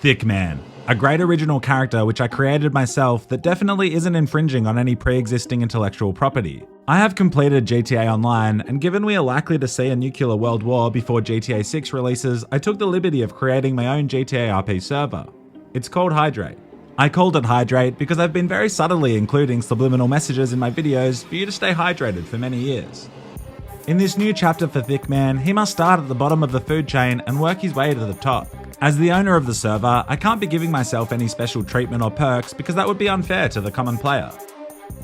Thick Man, a great original character which I created myself that definitely isn't infringing on any pre-existing intellectual property. I have completed GTA Online, and given we are likely to see a nuclear world war before GTA 6 releases, I took the liberty of creating my own GTA RP server. It's called Hydrate. I called it Hydrate because I've been very subtly including subliminal messages in my videos for you to stay hydrated for many years. In this new chapter for Thick Man, he must start at the bottom of the food chain and work his way to the top. As the owner of the server, I can't be giving myself any special treatment or perks because that would be unfair to the common player.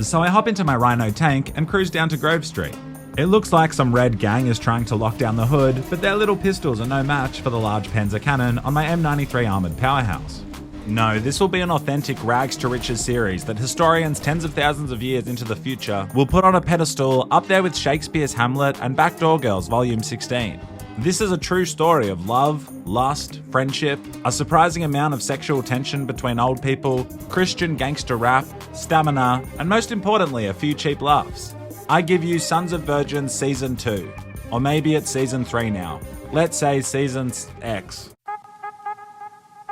So I hop into my Rhino tank and cruise down to Grove Street. It looks like some red gang is trying to lock down the hood, but their little pistols are no match for the large Panzer cannon on my M93 armoured powerhouse. No, this will be an authentic rags to riches series that historians tens of thousands of years into the future will put on a pedestal up there with Shakespeare's Hamlet and Backdoor Girls Volume 16. This is a true story of love, lust, friendship, a surprising amount of sexual tension between old people, Christian gangster rap, stamina, and most importantly, a few cheap laughs. I give you Sons of Virgins Season 2. Or maybe it's Season 3 now. Let's say Season X.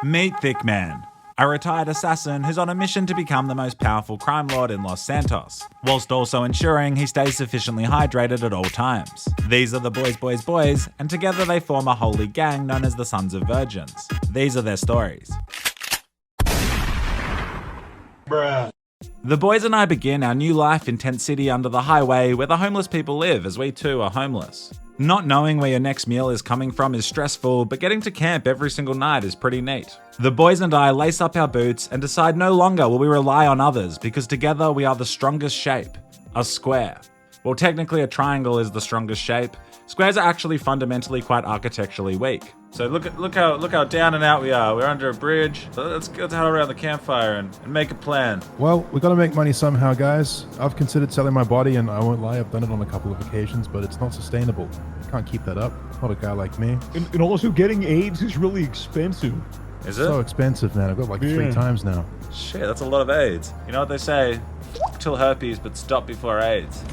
Meet Thick Man, a retired assassin who's on a mission to become the most powerful crime lord in Los Santos, whilst also ensuring he stays sufficiently hydrated at all times. These are the boys, and together they form a holy gang known as the Sons of Virgins. These are their stories. Bruh. The boys and I begin our new life in Tent City under the highway where the homeless people live, as we too are homeless. Not knowing where your next meal is coming from is stressful, but getting to camp every single night is pretty neat. The boys and I lace up our boots and decide no longer will we rely on others because together we are the strongest shape, a square. Well, technically a triangle is the strongest shape. Squares are actually fundamentally quite architecturally weak. So look how down and out we are. We're under a bridge. So let's head around the campfire and make a plan. Well, we got to make money somehow, guys. I've considered selling my body, and I won't lie, I've done it on a couple of occasions, but it's not sustainable. Can't keep that up. Not a guy like me. And also getting AIDS is really expensive. Is it? So expensive, man. I've got like 3 times now. Shit, that's a lot of AIDS. You know what they say? Till herpes, but stop before AIDS.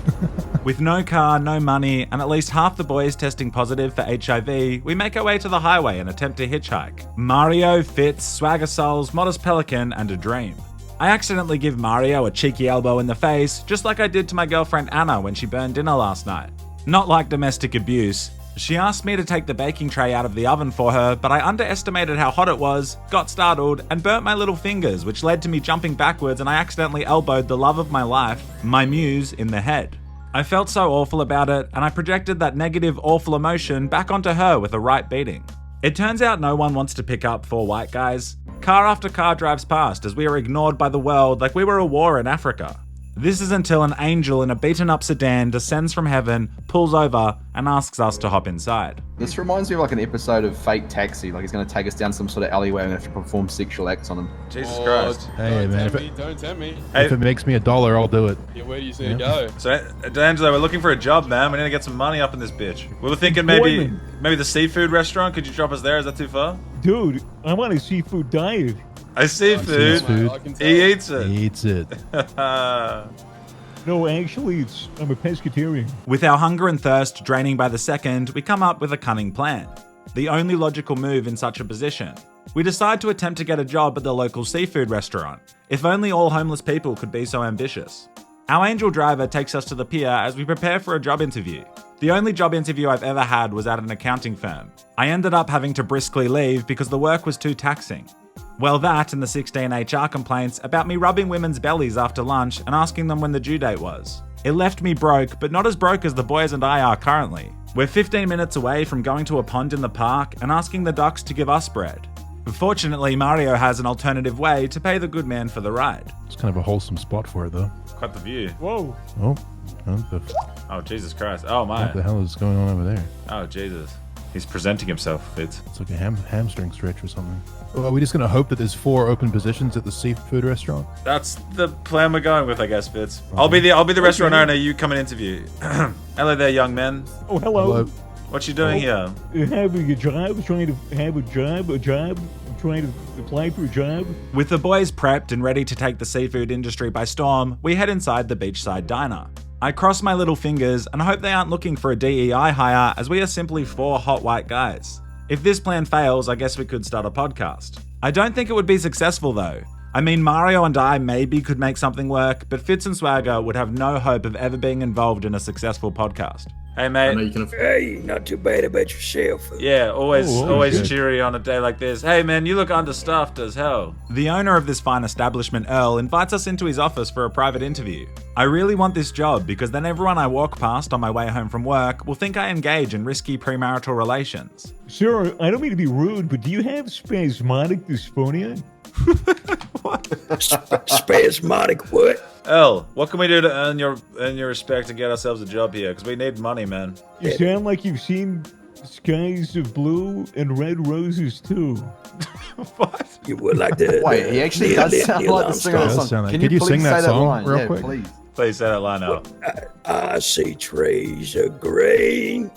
With no car, no money, and at least half the boys testing positive for HIV, we make our way to the highway and attempt to hitchhike. Mario, Fitz, Swagger Souls, Modest Pelican, and a dream. I accidentally give Mario a cheeky elbow in the face, just like I did to my girlfriend Anna when she burned dinner last night. Not like domestic abuse. She asked me to take the baking tray out of the oven for her, but I underestimated how hot it was, got startled, and burnt my little fingers, which led to me jumping backwards and I accidentally elbowed the love of my life, my muse, in the head. I felt so awful about it, and I projected that negative, awful emotion back onto her with a right beating. It turns out no one wants to pick up 4 white guys. Car after car drives past as we are ignored by the world like we were a war in Africa. This is until an angel in a beaten up sedan descends from heaven, pulls over, and asks us to hop inside. This reminds me of like an episode of Fake Taxi, like he's going to take us down some sort of alleyway and we have to perform sexual acts on him. Jesus Christ. Hey, man. Don't tempt me. If it makes me $1, I'll do it. Yeah, where do you see it go? So, D'Angelo, we're looking for a job, man. We need to get some money up in this bitch. We were thinking maybe the seafood restaurant. Could you drop us there? Is that too far? Dude, I'm on a seafood diet. I see food. He eats it. He eats it. No, actually, I'm a pescatarian. With our hunger and thirst draining by the second, we come up with a cunning plan. The only logical move in such a position. We decide to attempt to get a job at the local seafood restaurant. If only all homeless people could be so ambitious. Our angel driver takes us to the pier as we prepare for a job interview. The only job interview I've ever had was at an accounting firm. I ended up having to briskly leave because the work was too taxing. Well, that and the 16 HR complaints about me rubbing women's bellies after lunch and asking them when the due date was. It left me broke, but not as broke as the boys and I are currently. We're 15 minutes away from going to a pond in the park and asking the ducks to give us bread. Fortunately, Mario has an alternative way to pay the good man for the ride. It's kind of a wholesome spot for it, though. Quite the view. Whoa. Oh, Jesus Christ. Oh, my. What the hell is going on over there? Oh, Jesus. He's presenting himself, Fitz. It's like a hamstring stretch or something. Well, are we just going to hope that there's 4 open positions at the seafood restaurant? That's the plan we're going with, I guess, Fitz. I'll be the restaurant owner. You come and interview. Hello there, young man. Oh, hello. What you doing here? Having a job, trying to have a job, trying to apply for a job. With the boys prepped and ready to take the seafood industry by storm, we head inside the beachside diner. I cross my little fingers and hope they aren't looking for a DEI hire, as we are simply 4 hot white guys. If this plan fails, I guess we could start a podcast. I don't think it would be successful though. I mean, Mario and I maybe could make something work, but Fitz and Swagger would have no hope of ever being involved in a successful podcast. Hey, mate. Hey, not too bad about yourself. Yeah, always good. cheery on a day like this. Hey, man, you look understuffed as hell. The owner of this fine establishment, Earl, invites us into his office for a private interview. I really want this job because then everyone I walk past on my way home from work will think I engage in risky premarital relations. Sir, I don't mean to be rude, but do you have spasmodic dysphonia? Spasmodic what? Earl, what can we do to earn your respect and get ourselves a job here? Because we need money, man. You sound like you've seen skies of blue and red roses too. What? You would like to... Wait, he actually does sound like the singer of the Does sound song. like- Can could you please sing that say song line? real Yeah, quick? please. Please say that line out. I see trays of grain,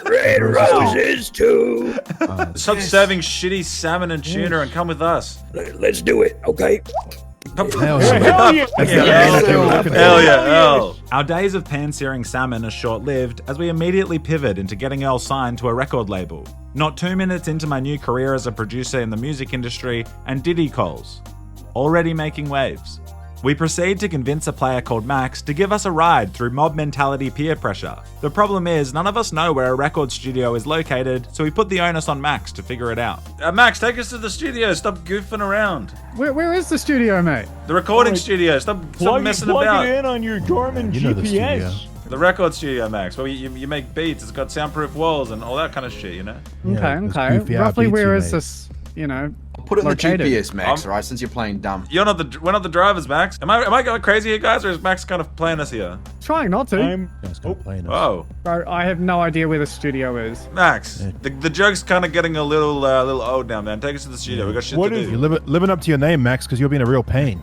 red roses too. Stop serving shitty salmon and tuna and come with us. Let's do it, okay? Hell Hell yeah. yeah! That's the Yeah, man that they were Earl. looking Hell for. yeah, Earl. Our days of pan-searing salmon are short-lived as we immediately pivot into getting Earl signed to a record label. Not 2 minutes into my new career as a producer in the music industry, and Diddy calls. Already making waves. We proceed to convince a player called Max to give us a ride through mob mentality peer pressure. The problem is, none of us know where a record studio is located, so we put the onus on Max to figure it out. Max, take us to the studio, stop goofing around. Where is the studio, mate? The recording studio, stop messing Plug about. it in on your Garmin You know the GPS. studio. The record studio, Max, where you make beats, it's got soundproof walls and all that kind of shit, you know? Yeah, those Okay. goofy Roughly beats where you is made. this, Put it in located? the GPS, Max, right? Since you're playing dumb. We're not the drivers, Max. Am I going crazy here, guys, or is Max kind of playing us here? Trying not to. I'm Guys can't play us. Whoa, Bro, I have no idea where the studio is. Max, Yeah. the joke's kind of getting a little old now, man. Take us to the studio. We got shit What to is- do. You're living up to your name, Max, because you're being a real pain.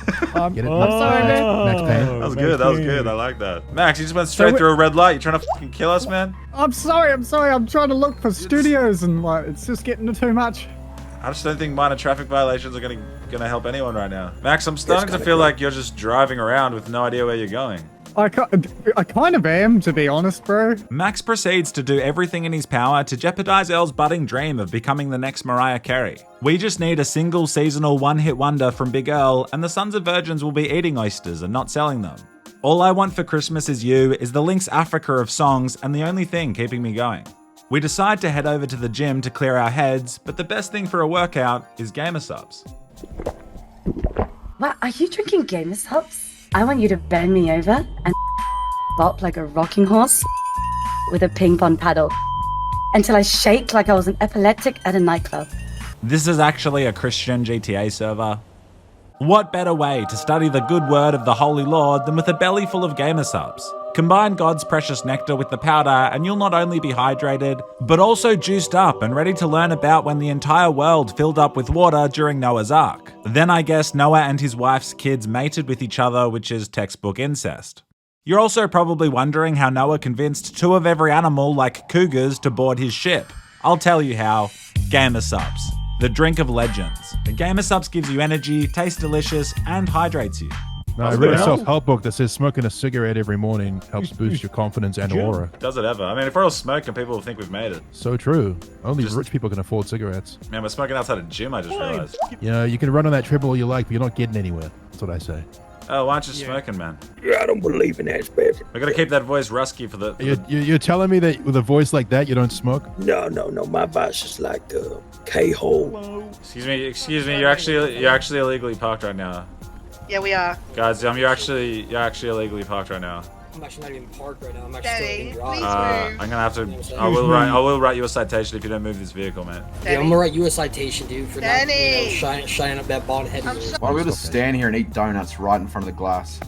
Get it? I'm sorry, man. Max Payne. That was good. That was good. I like that. Max, you just went straight through a red light. You trying to fucking kill us, man? I'm sorry. I'm trying to look for studios and it's just getting too much. I just don't think minor traffic violations are gonna help anyone right now. Max, I'm starting to feel like you're just driving around with no idea where you're going. I kind of am, to be honest, bro. Max proceeds to do everything in his power to jeopardize Elle's budding dream of becoming the next Mariah Carey. We just need a single seasonal one-hit wonder from Big Earl, and the Sons of Virgins will be eating oysters and not selling them. All I Want for Christmas Is You is the Lynx Africa of songs and the only thing keeping me going. We decide to head over to the gym to clear our heads, but the best thing for a workout is gamer subs. What, are you drinking gamer subs? I want you to bend me over and bop like a rocking horse with a ping pong paddle until I shake like I was an epileptic at a nightclub. This is actually a Christian GTA server. What better way to study the good word of the Holy Lord than with a belly full of gamer subs? Combine God's precious nectar with the powder and you'll not only be hydrated, but also juiced up and ready to learn about when the entire world filled up with water during Noah's Ark. Then I guess Noah and his wife's kids mated with each other, which is textbook incest. You're also probably wondering how Noah convinced 2 of every animal, like cougars, to board his ship. I'll tell you how. Gamer subs. The drink of legends. The Gamer subs gives you energy, tastes delicious, and hydrates you. No, I read a self-help book that says smoking a cigarette every morning helps boost your confidence and aura. Does it ever? I mean, if we're all smoking, people will think we've made it. So true. Only rich people can afford cigarettes. Man, we're smoking outside a gym, I just realized. You know, you can run on that treadmill all you like, but you're not getting anywhere. That's what I say. Oh, why aren't you smoking, man? I don't believe in that, Spencer. We gotta keep that voice rusky for the... You're telling me that with a voice like that, you don't smoke? No. My voice is like K-hole. Excuse me, you're actually illegally parked right now. Yeah, we are. Guys, you're actually illegally parked right now. I'm actually not even parked right now. I'm Daddy, actually still in please drive. move. I'm gonna have to... I will write you a citation if you don't move this vehicle, man. Yeah, I'm gonna write you a citation, dude, for not, Danny. shining up that bald head. I'm so- Why don't we just stand here and eat donuts right in front of the glass?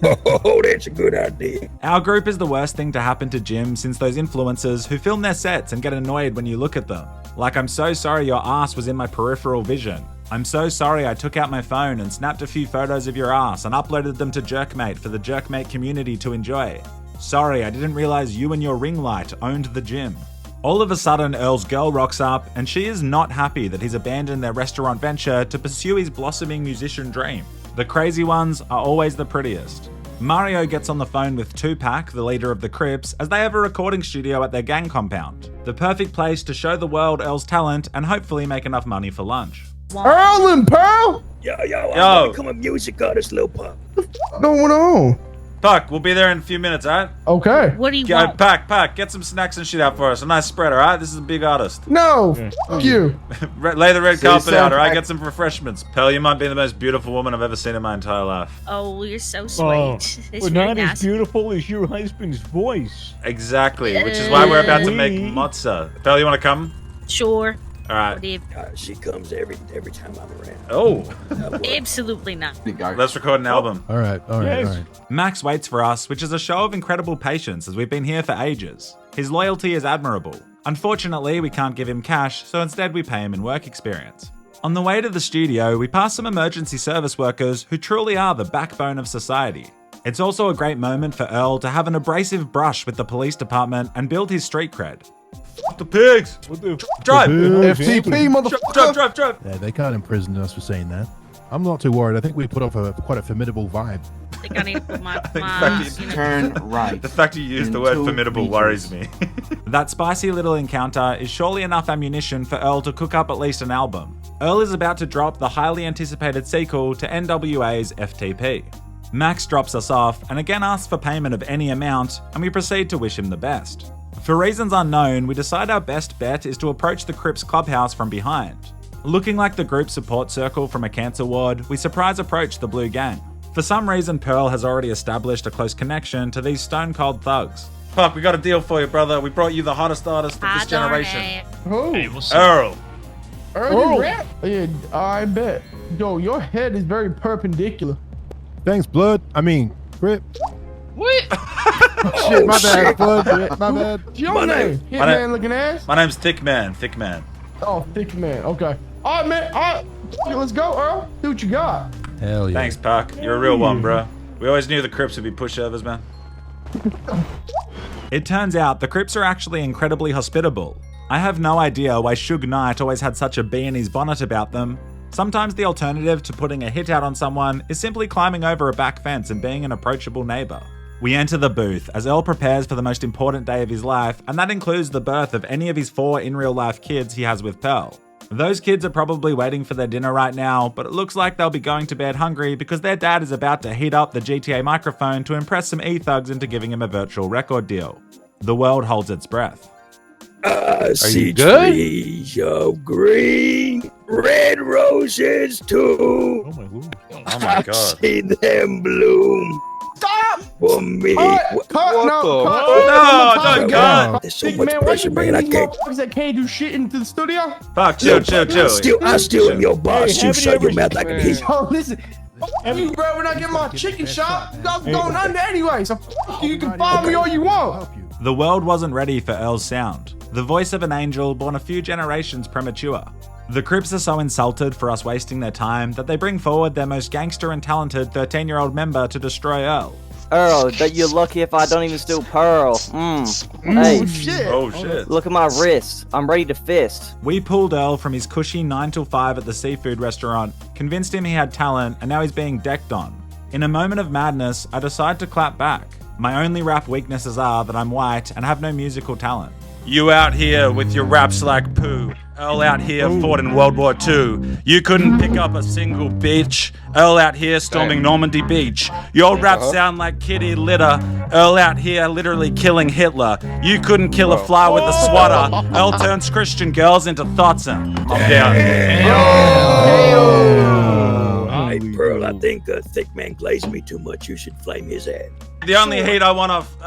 Oh, that's a good idea. Our group is the worst thing to happen to Jim since those influencers who film their sets and get annoyed when you look at them. Like, I'm so sorry your ass was in my peripheral vision. I'm so sorry I took out my phone and snapped a few photos of your ass and uploaded them to Jerkmate for the Jerkmate community to enjoy. Sorry, I didn't realize you and your ring light owned the gym. All of a sudden, Earl's girl rocks up and she is not happy that he's abandoned their restaurant venture to pursue his blossoming musician dream. The crazy ones are always the prettiest. Mario gets on the phone with Tupac, the leader of the Crips, as they have a recording studio at their gang compound. The perfect place to show the world Earl's talent and hopefully make enough money for lunch. Earl and Pearl? Yo, I'm Yo. gonna become a music artist, Lil Pop. What's going on? Puck, we'll be there in a few minutes, alright? Okay. What do you Go, want? Pack, get some snacks and shit out for us. A nice spread, alright? This is a big artist. No, fuck you. Lay the red See you carpet soon, out, alright? Pack. Get some refreshments. Pearl, you might be the most beautiful woman I've ever seen in my entire life. Oh, you're so sweet. Oh, It's but very not as nice. beautiful as your husband's voice. Exactly, which is why we're about to make Wee. mozza. Pearl, you want to come? Sure. Alright. Whatever. She comes every time I'm around. Oh, Absolutely not. Big go. let's record an album. All right. Yes. Max waits for us, which is a show of incredible patience as we've been here for ages. His loyalty is admirable. Unfortunately, we can't give him cash, so instead we pay him in work experience. On the way to the studio, we pass some emergency service workers who truly are the backbone of society. It's also a great moment for Earl to have an abrasive brush with the police department and build his street cred. F the pigs! What the? Drive! FTP, motherfucker. Drive! Yeah, they can't imprison us for saying that. I'm not too worried. I think we put off quite a formidable vibe. I think I need to put my Turn right. The fact you used the in word 2 formidable meters. worries me. That spicy little encounter is surely enough ammunition for Earl to cook up at least an album. Earl is about to drop the highly anticipated sequel to NWA's FTP. Max drops us off and again asks for payment of any amount, and we proceed to wish him the best. For reasons unknown, we decide our best bet is to approach the Crips clubhouse from behind. Looking like the group support circle from a cancer ward, we surprise approach the Blue Gang. For some reason, Pearl has already established a close connection to these stone-cold thugs. Puck, we got a deal for you, brother. We brought you the hottest artist of this generation. Who? Earl. Earl, you rap? Yeah, I bet. Yo, your head is very perpendicular. Thanks, Blood. I mean, Grip. What? Shit, my bad, Blood. Yeah, my bad. Your name? Hitman looking ass? My name's Thick Man. Oh, thick man. Okay. All right, man. All right. Let's go, Earl. See what you got. Hell yeah. Thanks, Puck. You're a real one, bro. We always knew the Crips would be pushovers, man. It turns out the Crips are actually incredibly hospitable. I have no idea why Suge Knight always had such a bee in his bonnet about them. Sometimes the alternative to putting a hit out on someone is simply climbing over a back fence and being an approachable neighbor. We enter the booth as Earl prepares for the most important day of his life, and that includes the birth of any of his 4 in real life kids he has with Pearl. Those kids are probably waiting for their dinner right now, but it looks like they'll be going to bed hungry because their dad is about to heat up the GTA microphone to impress some E-thugs into giving him a virtual record deal. The world holds its breath. I see you good? trees of green, red roses too. Oh my lord. Oh my I god. see them bloom Stop! for me. Cut! Cut! No! Cut! No, don't cut! There's so Big much man, why pressure, you bringing man. I these can't. motherfuckers that can't do shit into the studio? Fuck, chill. I still am your boss. Hey, You have shut you your ever- mouth. I can hear you. Yo, listen. Fuck you, bro. When I get my chicken shop, I'm going under anyway. So fuck you. You can follow me all you want. Help you. The world wasn't ready for Earl's sound. The voice of an angel born a few generations premature. The Crips are so insulted for us wasting their time that they bring forward their most gangster and talented 13-year-old member to destroy Earl. Earl, that you're lucky if I don't even steal Pearl. Hey, Shit. Oh shit. look at my wrist. I'm ready to fist. We pulled Earl from his cushy 9 till 5 at the seafood restaurant, convinced him he had talent, and now he's being decked on. In a moment of madness, I decide to clap back. My only rap weaknesses are that I'm white and have no musical talent. You out here with your raps like poo. Earl out here fought in World War II. You couldn't pick up a single bitch. Earl out here storming Normandy Beach. Your raps sound like kitty litter. Earl out here literally killing Hitler. You couldn't kill a fly with a swatter. Earl turns Christian girls into thoughtson. I'm down. Hey, Pearl, I think Thick Man glazed me too much. You should flame his ass. The only hate I want off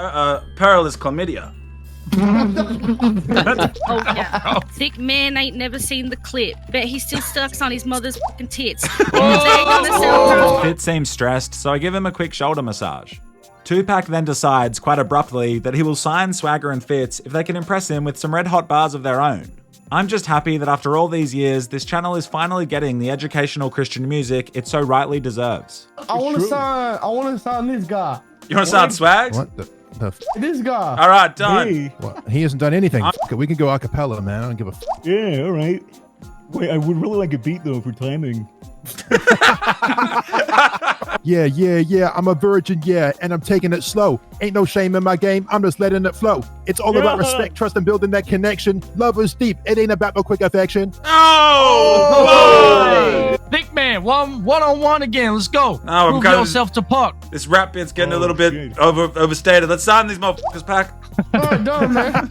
Pearl is chlamydia. Oh yeah. Thick man ain't never seen the clip. Bet he still stuck on his mother's fucking tits. Fitz seems stressed, so I give him a quick shoulder massage. Tupac then decides, quite abruptly, that he will sign Swagger and Fitz if they can impress him with some red hot bars of their own. I'm just happy that after all these years, this channel is finally getting the educational Christian music it so rightly deserves. I want to sign this guy. You want to sign Swags? What the This guy. All right, done. Hey. What? He hasn't done anything. F it. We can go a cappella, man. I don't give a f. Yeah, all right. Wait, I would really like a beat though for timing. Yeah, I'm a virgin, and I'm taking it slow. Ain't no shame in my game, I'm just letting it flow. It's all about respect, trust, and building that connection. Love is deep, it ain't about no quick affection. Oh! Thick man, one-on-one again, let's go. No, Prove yourself to Puck. This rap bit's getting a little bit overstated. Let's sign these motherfuckers, Pack. No, man.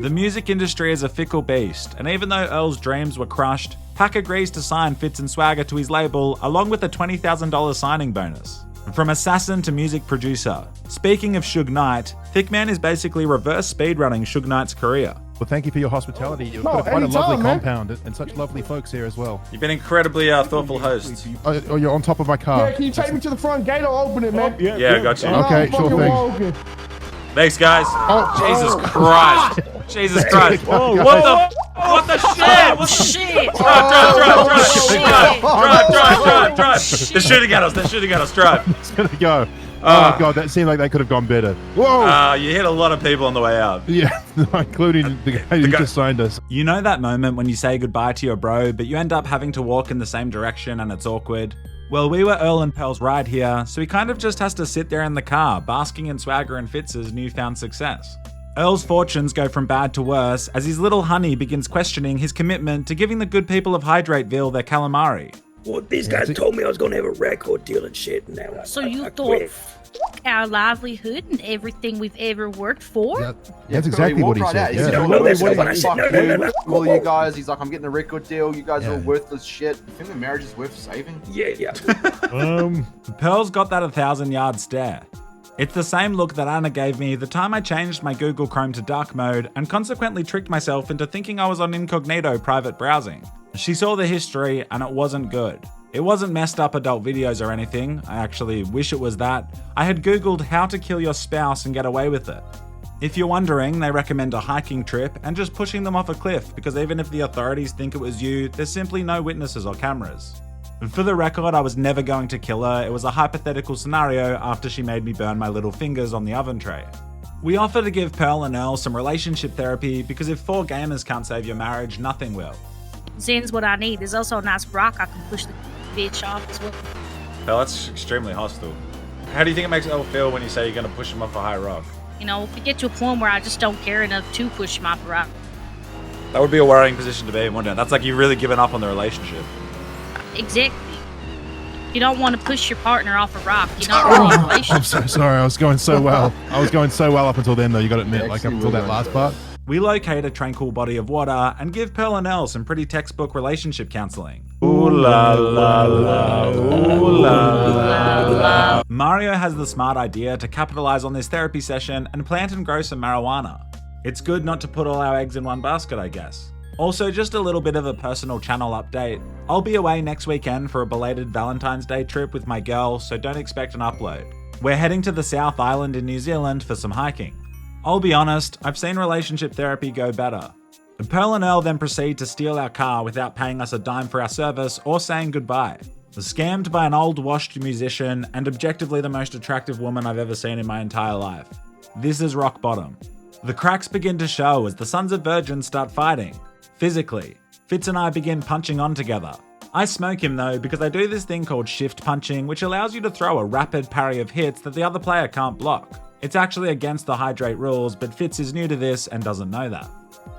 The music industry is a fickle beast, and even though Earl's dreams were crushed, Pack agrees to sign Fitz and Swagger to his label along with a $20,000 signing bonus. From assassin to music producer. Speaking of Suge Knight, Thickman is basically reverse speedrunning Suge Knight's career. Well, thank you for your hospitality. You've got quite a lovely compound and such lovely folks here as well. You've been incredibly thoughtful host. Oh, you're on top of my car. Yeah, can you take me to the front gate? I'll open it, man. Yeah, I got you. Okay, sure thing. Thanks, guys. Jesus Christ. Jesus Christ. What the shit? What Shit! Drive. They're shooting at us. Drive. It's gonna go. Oh god, that seemed like that could have gone better. Whoa! You hit a lot of people on the way out. Yeah, including the guy who just signed us. You know that moment when you say goodbye to your bro, but you end up having to walk in the same direction and it's awkward? Well, we were Earl and Pearl's ride here, so he kind of just has to sit there in the car, basking in Swagger and Fitz's newfound success. Earl's fortunes go from bad to worse as his little honey begins questioning his commitment to giving the good people of Hydrateville their calamari. Well, these guys told me I was gonna have a record deal and shit. And now So I thought quit. our livelihood and everything we've ever worked for? Yeah, that's exactly what he said. He's Yeah. No, that's not what I like, said. fuck No. you, all you guys. He's like, I'm getting a record deal. You guys are all worthless shit. You think the marriage is worth saving? Yeah. Pearl's got that 1,000-yard stare. It's the same look that Anna gave me the time I changed my Google Chrome to dark mode and consequently tricked myself into thinking I was on incognito private browsing. She saw the history and it wasn't good. It wasn't messed up adult videos or anything. I actually wish it was that. I had Googled how to kill your spouse and get away with it. If you're wondering, they recommend a hiking trip and just pushing them off a cliff because even if the authorities think it was you, there's simply no witnesses or cameras. And for the record, I was never going to kill her. It was a hypothetical scenario after she made me burn my little fingers on the oven tray. We offer to give Pearl and Earl some relationship therapy because if 4 gamers can't save your marriage, nothing will. Zen's what I need. There's also a nice rock I can push the bitch off as well. Pearl, that's extremely hostile. How do you think it makes Earl feel when you say you're going to push him off a high rock? You know, if we get to a point where I just don't care enough to push him off a rock. That would be a worrying position to be in, wouldn't it? That's like you've really given up on the relationship. Exactly. You don't want to push your partner off a rock. You're not really in a relationship. I'm so sorry. I was going so well up until then, though. You got to admit, like up until that last part. We locate a tranquil body of water and give Pearl and Earl some pretty textbook relationship counseling. Ooh la la la, ooh la la la. Mario has the smart idea to capitalize on this therapy session and plant and grow some marijuana. It's good not to put all our eggs in one basket, I guess. Also, just a little bit of a personal channel update. I'll be away next weekend for a belated Valentine's Day trip with my girl, so don't expect an upload. We're heading to the South Island in New Zealand for some hiking. I'll be honest, I've seen relationship therapy go better. Pearl and Earl then proceed to steal our car without paying us a dime for our service or saying goodbye. Scammed by an old washed musician and objectively the most attractive woman I've ever seen in my entire life. This is rock bottom. The cracks begin to show as the Sons of Virgins start fighting. Physically, Fitz and I begin punching on together. I smoke him though because I do this thing called shift punching, which allows you to throw a rapid parry of hits that the other player can't block. It's actually against the hydrate rules, but Fitz is new to this and doesn't know that.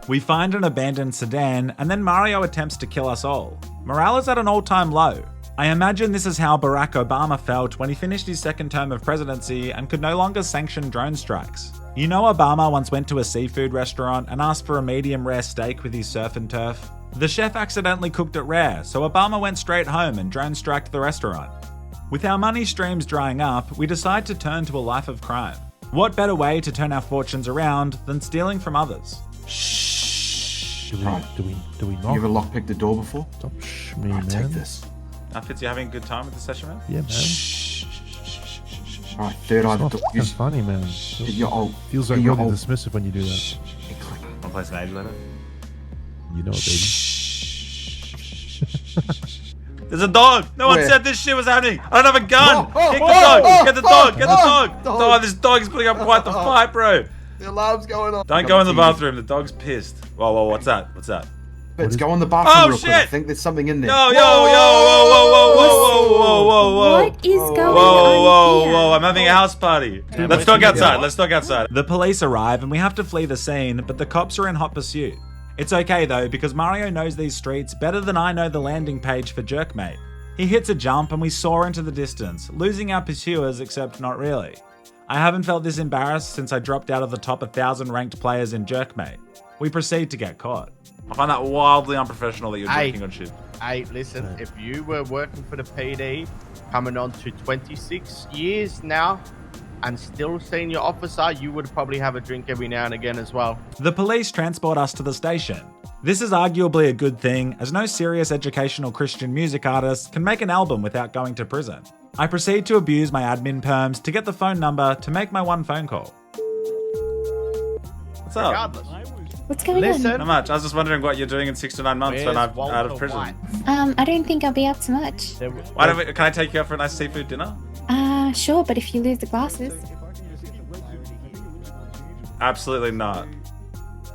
We find an abandoned sedan and then Mario attempts to kill us all. Morale is at an all-time low. I imagine this is how Barack Obama felt when he finished his second term of presidency and could no longer sanction drone strikes. You know Obama once went to a seafood restaurant and asked for a medium rare steak with his surf and turf? The chef accidentally cooked it rare, so Obama went straight home and drone striked the restaurant. With our money streams drying up, we decide to turn to a life of crime. What better way to turn our fortunes around than stealing from others? Shh. Do we knock? You ever lockpicked the door before? Stop me, Alright, man. take this. Fitz, you having a good time with the session, man? Yeah, man. Alright, third eye. That's funny, man. Feels like really dismissive when you do that. Wanna play some Age later? You know it, baby. There's a dog! No one Where? said this shit was happening! I don't have a gun! Oh, Kick oh, the dog! oh, Get the oh, dog! Get the oh, dog! dog. Oh, this dog is putting up quite the fight, bro! The alarm's going on. Don't go in the bathroom, the dog's pissed. Whoa, what's that? What's that? Let's go in the bathroom Oh, real quick. I shit! think there's something in there. Yo, whoa. What is going Whoa, on I'm having a house party. Let's talk outside. The police arrive and we have to flee the scene, but the cops are in hot pursuit. It's okay though, because Mario knows these streets better than I know the landing page for Jerkmate. He hits a jump and we soar into the distance, losing our pursuers, except not really. I haven't felt this embarrassed since I dropped out of the top 1,000 ranked players in Jerkmate. We proceed to get caught. I find that wildly unprofessional that you're joking on shit. Hey, listen, if you were working for the PD, coming on to 26 years now, and still senior officer, you would probably have a drink every now and again as well. The police transport us to the station. This is arguably a good thing, as no serious educational Christian music artist can make an album without going to prison. I proceed to abuse my admin perms to get the phone number to make my one phone call. What's up? Regardless. What's going Not much. I was just wondering what you're doing in 6 to 9 months when I'm out of prison. on? I don't think I'll be up to much. Why don't we, can I take you out for a nice seafood dinner? Sure, but if you lose the glasses. Absolutely not.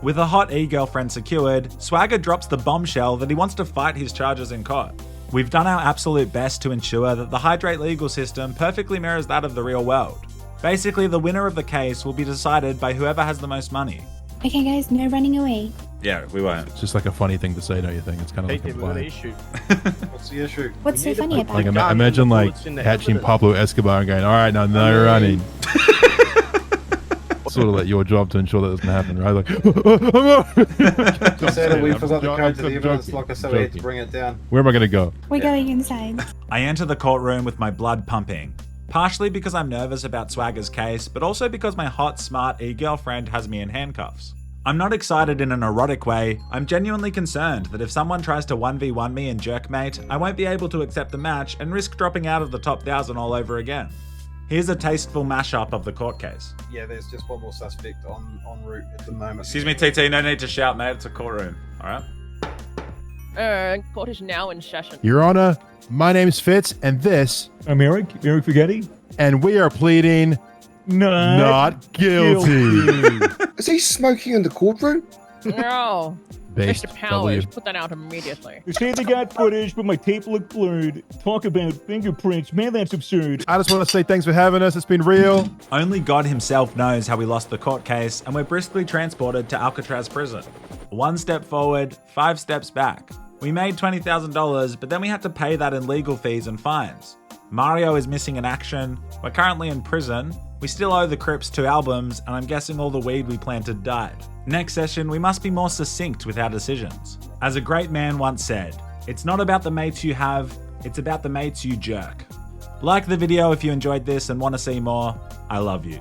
With a hot e-girlfriend secured, Swagger drops the bombshell that he wants to fight his charges in court. We've done our absolute best to ensure that the Hydrate legal system perfectly mirrors that of the real world. Basically, the winner of the case will be decided by whoever has the most money. Okay guys, no running away. Yeah, we won't. It's just like a funny thing to say, don't you think? It's kind of like a play. What's the issue? What's so funny about Like it? imagine like catching Pablo Escobar and going, all right, now no running. Sort of like your job to ensure that doesn't happen, right? Like, We forgot the code to the evidence locker, so we had to bring it down. where am I going to go? We're going inside. I enter the courtroom with my blood pumping. Partially because I'm nervous about Swagger's case, but also because my hot, smart e-girlfriend has me in handcuffs. I'm not excited in an erotic way, I'm genuinely concerned that if someone tries to 1v1 me in Jerkmate, I won't be able to accept the match and risk dropping out of the top 1,000 all over again. Here's a tasteful mashup of the court case. Yeah, there's just one more suspect en route at the moment. Excuse me, TT, no need to shout, mate, it's a courtroom, alright? Court is now in session. Your Honor, my name's Fitz, and this... I'm Eric Fuggetti. And we are pleading... Not guilty. Is he smoking in the courtroom? No. Based Mr. Powers, W. put that out immediately. They say they got footage, but my tape looked blurred. Talk about fingerprints. Man, that's absurd. I just want to say thanks for having us. It's been real. Only God himself knows how we lost the court case, and we're briskly transported to Alcatraz prison. 1 step forward, 5 steps back. We made $20,000, but then we had to pay that in legal fees and fines. Mario is missing in action. We're currently in prison. We still owe the Crips 2 albums, and I'm guessing all the weed we planted died. Next session, we must be more succinct with our decisions. As a great man once said, it's not about the mates you have, it's about the mates you jerk. Like the video if you enjoyed this and want to see more. I love you.